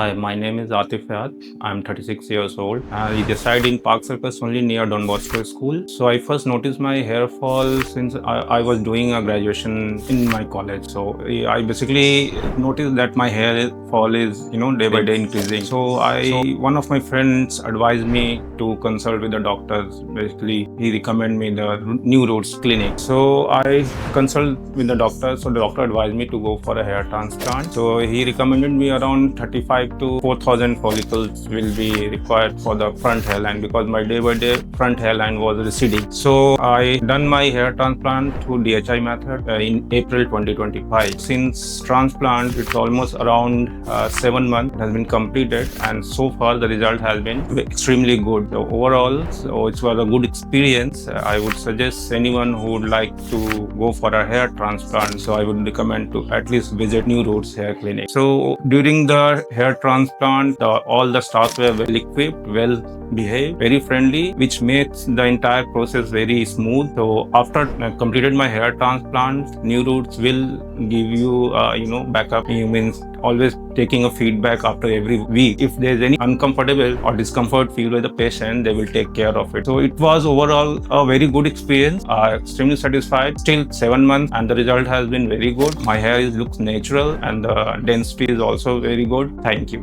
Hi, my name is Atif Yad. I'm 36 years old. I reside in Park Circus only near Don Bosco School. So I first noticed my hair fall since I was doing a graduation in my college. So I basically noticed that my hair fall is, day by day increasing. So one of my friends advised me to consult with the doctors. Basically, he recommended me the New Roots clinic. So I consult with the doctor. So the doctor advised me to go for a hair transplant. So he recommended me around 35 to 4,000 follicles will be required for the front hairline because my day by day front hairline was receding. So I done my hair transplant through DHI method in April 2025. Since transplant, it's almost around 7 months it has been completed, and so far the result has been extremely good. So overall, it was a good experience. I would suggest anyone who would like to go for a hair transplant. So I would recommend to at least visit New Roots Hair Clinic. So during the hair transplant, all the staff were well equipped, well behaved, very friendly, which makes the entire process very smooth. So after completed my hair transplant, New Roots will give you, backup. You means always taking a feedback after every week. If there's any uncomfortable or discomfort feel by the patient, they will take care of it. So it was overall a very good experience. Extremely satisfied. Still 7 months and the result has been very good. My hair looks natural and the density is also very good. Thank you.